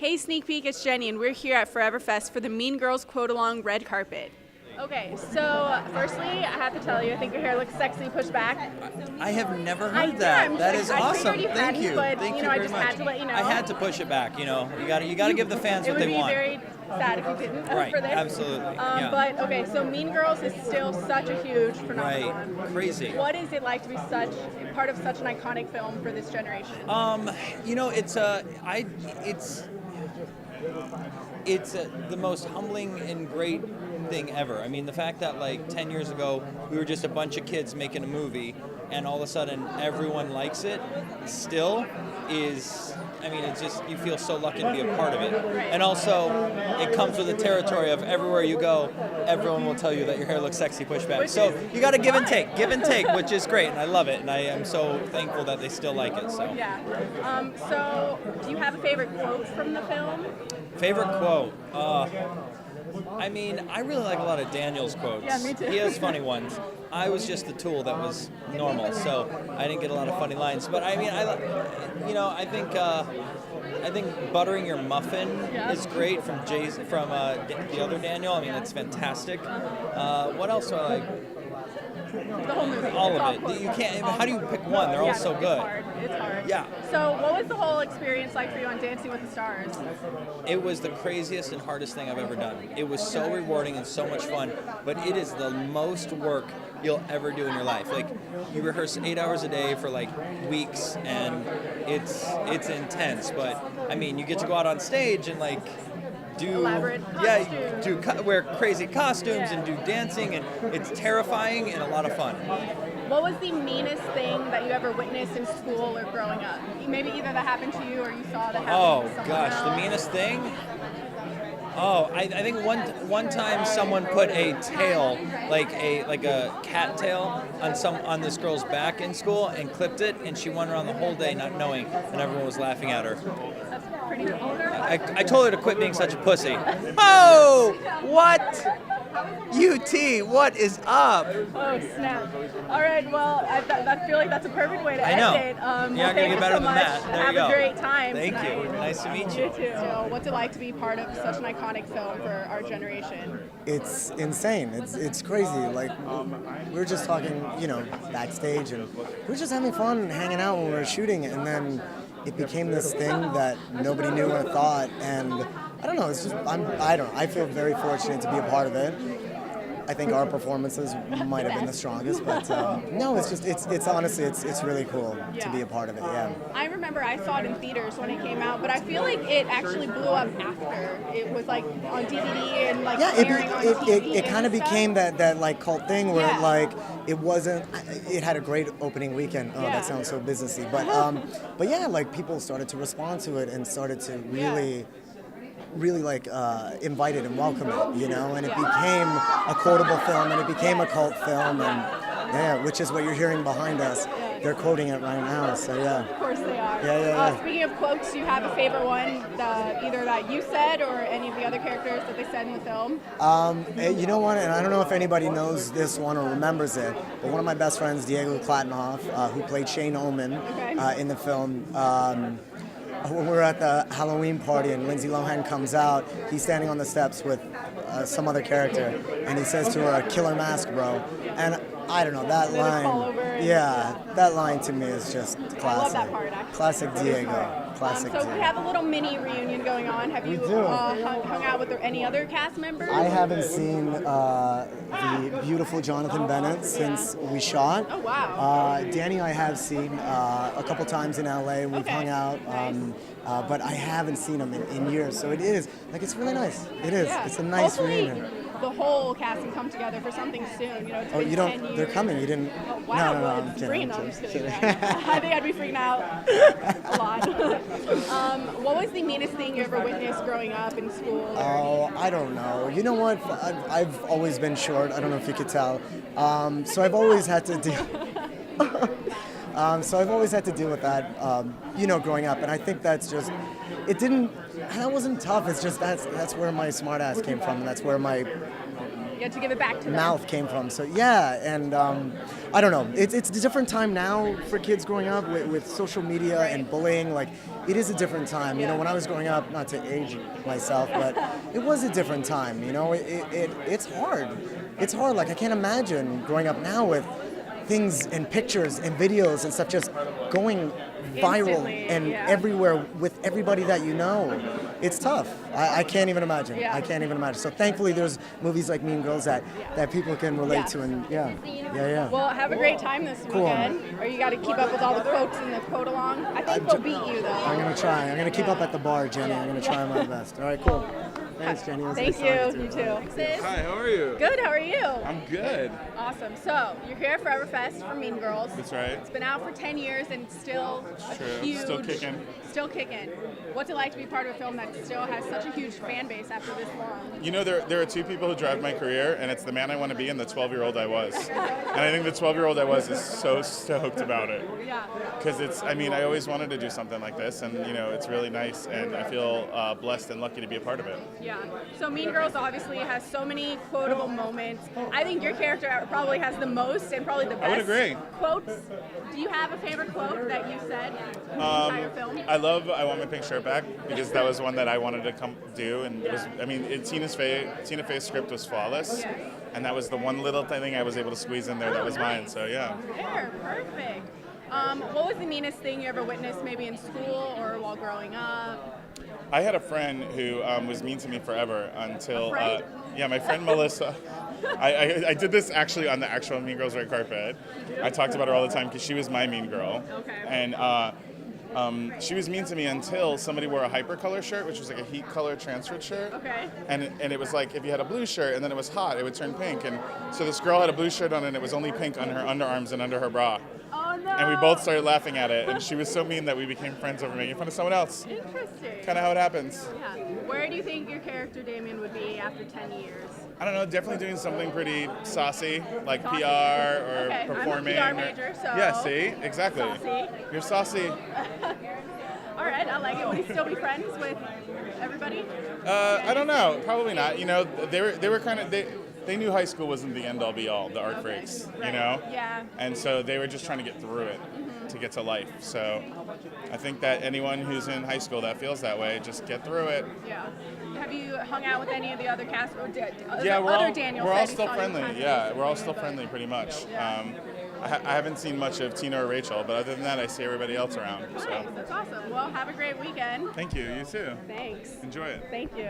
Hey, Sneak Peek, it's Jenny, and we're here at Forever Fest for the Mean Girls Quote Along red carpet. Okay, so firstly, I have to tell you, I think your hair looks sexy pushed back. I have never heard that. That is awesome. You Thank you. But, Thank you I very just much. had to let you know. I had to push it back. You got to give the fans what they want. It would be very sad if you didn't Right. for this. Absolutely. Yeah. But okay, so Mean Girls is still such a huge phenomenon. Right. Crazy. What is it like to be part of such an iconic film for this generation? It's the most humbling and great thing ever. I mean, the fact that like 10 years ago we were just a bunch of kids making a movie, and all of a sudden everyone likes it still is. I mean, it's just, you feel so lucky to be a part of it. And also, it comes with the territory of everywhere you go, everyone will tell you that your hair looks sexy pushed back. So you got to give and take, which is great, and I love it, and I am so thankful that they still like it. So. Yeah. So, do you have a favorite quote from the film? Favorite quote? I mean, I really like a lot of Daniel's quotes. Yeah, me too. He has funny ones. I was just the tool that was normal, so I didn't get a lot of funny lines. But I mean, I think buttering your muffin is great from the other Daniel. I mean, it's fantastic. What else do I like? The whole movie. All of it. You can't. How do you pick one? They're all so good. It's hard. Yeah. So, what was the whole experience like for you on Dancing with the Stars? It was the craziest and hardest thing I've ever done. It was so rewarding and so much fun, but it is the most work you'll ever do in your life. Like, you rehearse 8 hours a day for like weeks, and it's intense. But I mean, you get to go out on stage and like wear crazy costumes and do dancing, and it's terrifying and a lot of fun. What was the meanest thing that you ever witnessed in school or growing up? Maybe either that happened to you or you saw that happen to someone else. The meanest thing? I think one time someone put a tail, like a cat tail, on this girl's back in school and clipped it, and she went around the whole day not knowing, and everyone was laughing at her. That's pretty vulgar. I told her to quit being such a pussy. Oh, what? UT, what is up? Oh, snap. All right, well, I feel like that's a perfect way to end it. You're not going to get better than that. There you go. Have a great time Thank tonight. you. Nice to meet you. You too. So, what's it like to be part of such an iconic film for our generation? It's insane. It's crazy. Like, we were just talking, backstage, and we were just having fun and hanging out when we were shooting, and then it became this thing that nobody knew or thought, and I don't know. It's just I feel very fortunate to be a part of it. I think our performances might have been the strongest, but no, it's honestly it's really cool to be a part of it. Yeah. I remember I saw it in theaters when it came out, but I feel like it actually blew up after it was like on DVD and like airing on TV. It kind of became that like cult thing where it wasn't. It had a great opening weekend. Oh, that sounds so businessy, but yeah, like people started to respond to it and started to really like invite it and welcome it, and it became a quotable film, and it became a cult film, and which is what you're hearing behind us. They're quoting it right now, so yeah. Of course they are. Yeah. Speaking of quotes, do you have a favorite one, either that you said or any of the other characters that they said in the film? You know what, and I don't know if anybody knows this one or remembers it, but one of my best friends, Diego Klattenhoff, who played Shane Omen in the film, when we're at the Halloween party and Lindsay Lohan comes out, he's standing on the steps with some other character, and he says to her, "Killer mask, bro." And I don't know, that line. Yeah, that line to me is just classic. I love that part, actually. Classic Diego. Classic so Diego. we have a little mini reunion going on. Have you hung out with any other cast members? I haven't seen the beautiful Jonathan Bennett since we shot. Oh, wow. Danny I have seen a couple times in LA, and we've hung out. But I haven't seen him in years, so it's really nice. It is. Yeah. It's a nice Hopefully, reunion. the whole cast can come together for something soon. It's been you don't? 10 years. They're coming. You didn't? Oh, wow. No, I'm kidding. I'm just kidding. I think I'd be freaking out a lot. What was the meanest thing you ever witnessed growing up in school? Oh, I don't know. You know what? I've always been short. I don't know if you could tell. So I've always had to deal. So I've always had to deal with that, growing up, and I think that's just. That wasn't tough. It's just that's where my smart ass came from, and that's where my You had to give it back to them. mouth came from. So yeah, and I don't know. It's a different time now for kids growing up with social media and bullying. Like, it is a different time. You know, when I was growing up, not to age myself, but it was a different time. You know, it's hard. It's hard. Like, I can't imagine growing up now with things and pictures and videos and stuff just going viral Instantly, and yeah. everywhere with everybody that you know. It's tough. I can't even imagine. Yeah. I can't even imagine. So thankfully there's movies like Mean Girls that people can relate Yeah. to, and yeah. Well, have a great time this Cool. weekend. Or you got to keep up with all the quotes in the quote along. I think we'll beat you though. I'm gonna try. I'm gonna keep up at the bar, Jenny. I'm gonna try my best. All right, cool. Thanks, Jenny. It was Thank nice talking you. to You too. Sis? Hi, how are you? Good. How are you? I'm good. Awesome. So you're here at Forever Fest for Mean Girls. That's right. It's been out for 10 years and still a True. huge. Still kicking. Still kicking. What's it like to be part of a film that still has such a huge fan base after this long? You know, there are two people who drive my career, and it's the man I want to be and the 12-year-old I was. And I think the 12-year-old I was is so stoked about it. Yeah. Because I always wanted to do something like this, and, you know, it's really nice, and I feel blessed and lucky to be a part of it. Yeah. So Mean Girls obviously has so many quotable moments. I think your character probably has the most and probably the best I would agree. quotes. Do you have a favorite quote that you said in the entire film? I love I Want My Pink Shirt Back, because that was one that I wanted to come do, and Tina Fey's script was flawless, Yes. and that was the one little thing I was able to squeeze in there that was mine, so yeah. There, perfect. What was the meanest thing you ever witnessed, maybe in school or while growing up? I had a friend who was mean to me forever until, A friend? my friend Melissa. I did this actually on the actual Mean Girls red carpet. I talked about her all the time because she was my mean girl. Okay. And she was mean to me until somebody wore a hypercolor shirt, which was like a heat color transferred shirt. Okay. And it was like if you had a blue shirt and then it was hot, it would turn pink. And so this girl had a blue shirt on and it was only pink on her underarms and under her bra. Oh no. And we both started laughing at it. And she was so mean that we became friends over making fun of someone else. Interesting. Kind of how it happens. Yeah. Where do you think your character Damien would be after 10 years? I don't know, definitely doing something pretty saucy, like Saucy. PR or Okay, I'm a performing. PR major, so- Yeah, see? Exactly. Saucy. You're saucy. All right, I like it. Would he still be friends with everybody? I don't know. Probably not. You know, they were kind of they knew high school wasn't the end all be all, the art freaks, you Right. know? Yeah. And so they were just trying to get through it to get to life. So I think that anyone who's in high school that feels that way, just get through it. Yeah. Have you hung out with any of the other cast or Yeah, other Daniel? we're all said he still saw you friendly. kind of- Yeah, we're all still friendly pretty much. Yeah. I haven't seen much of Tina or Rachel, but other than that, I see everybody else around. Nice. So That's awesome. Well, have a great weekend. thank you. You too. Thanks. Enjoy it. Thank you.